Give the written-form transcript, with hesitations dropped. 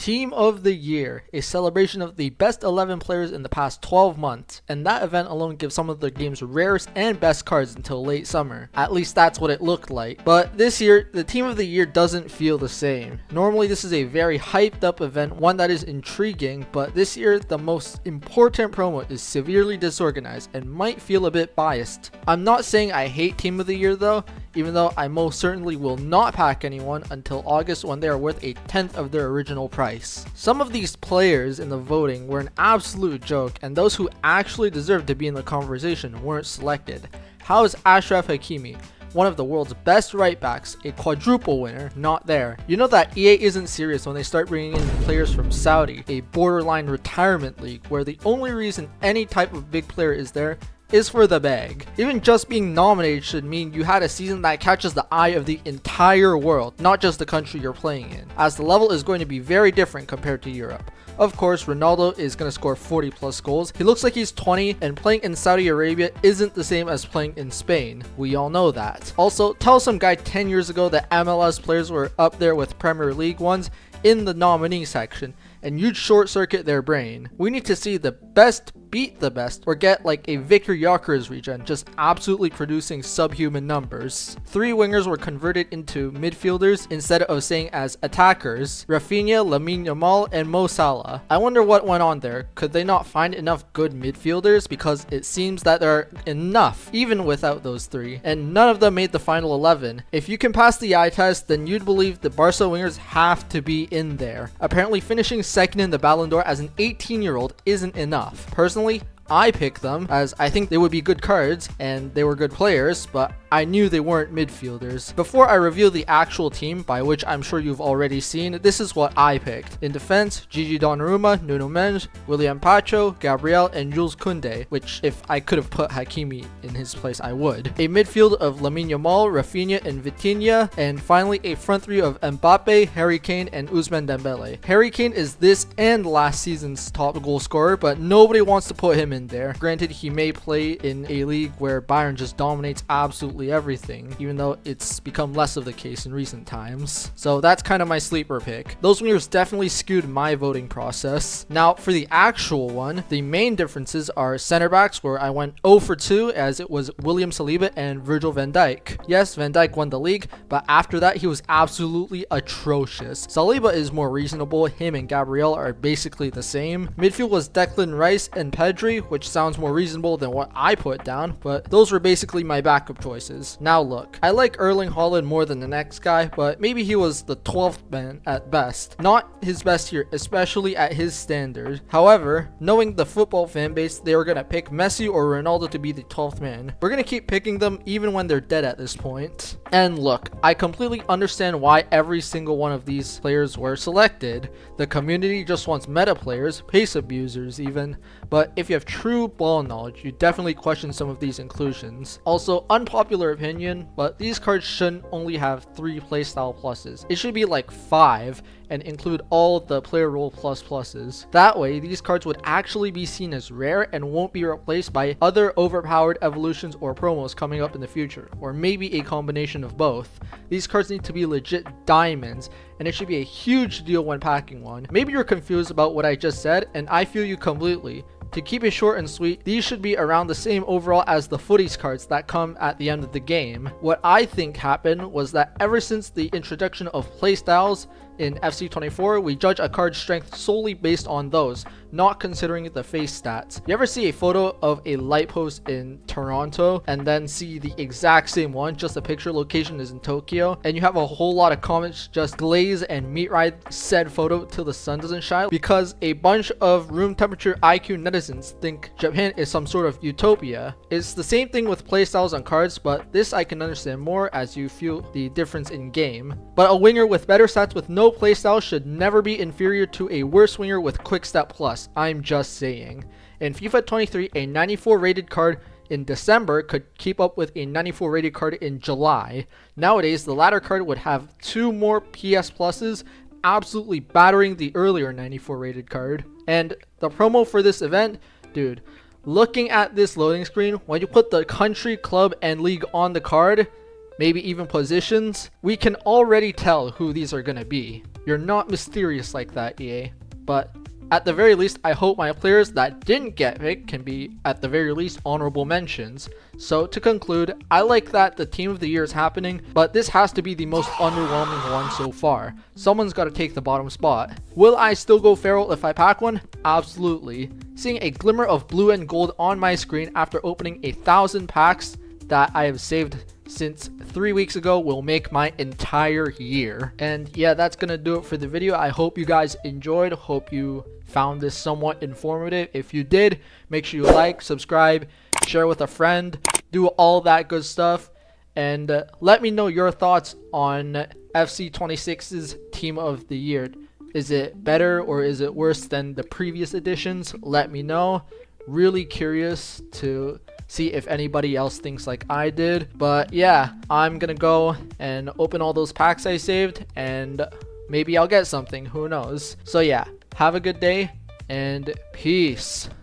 Team of the Year, a celebration of the best 11 players in the past 12 months, and that event alone gives some of the game's rarest and best cards until late summer. At least that's what it looked like. But this year, the Team of the Year doesn't feel the same. Normally this is a very hyped up event, one that is intriguing, but this year the most important promo is severely disorganized and might feel a bit biased. I'm not saying I hate Team of the Year though, even though I most certainly will not pack anyone until August when they are worth a tenth of their original price. Some of these players in the voting were an absolute joke, and those who actually deserved to be in the conversation weren't selected. How is Achraf Hakimi, one of the world's best right backs, a quadruple winner, not there? You know that EA isn't serious when they start bringing in players from Saudi, a borderline retirement league where the only reason any type of big player is there is for the bag. Even just being nominated should mean you had a season that catches the eye of the entire world, not just the country you're playing in, as the level is going to be very different compared to Europe. Of course, Ronaldo is going to score 40 plus goals. He looks like he's 20, and playing in Saudi Arabia isn't the same as playing in Spain. We all know that. Also, tell some guy 10 years ago that MLS players were up there with Premier League ones in the nominee section, and you'd short circuit their brain. We need to see the best beat the best, or get like a Victor Gyökeres regen, just absolutely producing subhuman numbers. 3 wingers were converted into midfielders instead of staying as attackers: Rafinha, Lamine Yamal, and Mo Salah. I wonder what went on there. Could they not find enough good midfielders? Because it seems that there are enough even without those 3, and none of them made the final 11. If you can pass the eye test, then you'd believe the Barca wingers have to be in there. Apparently finishing second in the Ballon d'Or as an 18-year-old isn't enough. Personally, I picked them as I think they would be good cards and they were good players, but I knew they weren't midfielders. Before I reveal the actual team, by which I'm sure you've already seen, this is what I picked. In defense, Gigi Donnarumma, Nuno Mendes, William Pacho, Gabriel, and Jules Koundé, which if I could have put Hakimi in his place, I would. A midfield of Lamine Yamal, Rafinha, and Vitinha, and finally a front 3 of Mbappe, Harry Kane, and Ousmane Dembele. Harry Kane is this and last season's top goal scorer, but nobody wants to put him in there. Granted, he may play in a league where Bayern just dominates absolutely everything, even though it's become less of the case in recent times. So that's kind of my sleeper pick. Those wingers definitely skewed my voting process. Now for the actual one, the main differences are center backs, where I went 0 for 2 as it was William Saliba and Virgil van Dijk. Yes, Van Dijk won the league, but after that he was absolutely atrocious. Saliba is more reasonable, him and Gabriel are basically the same. Midfield was Declan Rice and Pedri, which sounds more reasonable than what I put down, but those were basically my backup choices. Now look, I like Erling Haaland more than the next guy, but maybe he was the 12th man at best. Not his best here, especially at his standard. However, knowing the football fan base, they were gonna pick Messi or Ronaldo to be the 12th man. We're gonna keep picking them even when they're dead at this point. And look, I completely understand why every single one of these players were selected. The community just wants meta players, pace abusers even, but if you have true ball knowledge, you definitely question some of these inclusions. Also, unpopular opinion, but these cards shouldn't only have 3 playstyle pluses. It should be like 5 and include all the player role pluses. That way, these cards would actually be seen as rare and won't be replaced by other overpowered evolutions or promos coming up in the future, or maybe a combination of both. These cards need to be legit diamonds, and it should be a huge deal when packing one. Maybe you're confused about what I just said, and I feel you completely. To keep it short and sweet, these should be around the same overall as the footies cards that come at the end of the game. What I think happened was that ever since the introduction of playstyles in FC24, we judge a card's strength solely based on those, not considering the face stats. You ever see a photo of a light post in Toronto and then see the exact same one, just the picture location is in Tokyo, and you have a whole lot of comments just glaze and meat ride said photo till the sun doesn't shine because a bunch of room temperature IQ netizens think Japan is some sort of utopia? It's the same thing with playstyles on cards, but this I can understand more as you feel the difference in game. But a winger with better stats with no playstyle should never be inferior to a worse winger with quick step plus. I'm just saying. In FIFA 23, a 94 rated card in December could keep up with a 94 rated card in July. Nowadays, the latter card would have 2 more PS pluses, absolutely battering the earlier 94 rated card. And the promo for this event, dude, looking at this loading screen, when you put the country, club, and league on the card, maybe even positions, we can already tell who these are gonna be. You're not mysterious like that, EA. But at the very least, I hope my players that didn't get picked can be, at the very least, honorable mentions. So to conclude, I like that the Team of the Year is happening, but this has to be the most underwhelming one so far. Someone's got to take the bottom spot. Will I still go feral if I pack one? Absolutely. Seeing a glimmer of blue and gold on my screen after opening 1,000 packs that I have saved since 3 weeks ago will make my entire year. And yeah, that's gonna do it for the video. I hope you guys enjoyed. Hope you found this somewhat informative. If you did, make sure you like, subscribe, share with a friend, do all that good stuff, and let me know your thoughts on FC26's Team of the Year. Is it better or is it worse than the previous editions? Let me know. Really curious to see if anybody else thinks like I did. But yeah, I'm gonna go and open all those packs I saved, and maybe I'll get something, who knows. So yeah, have a good day and peace.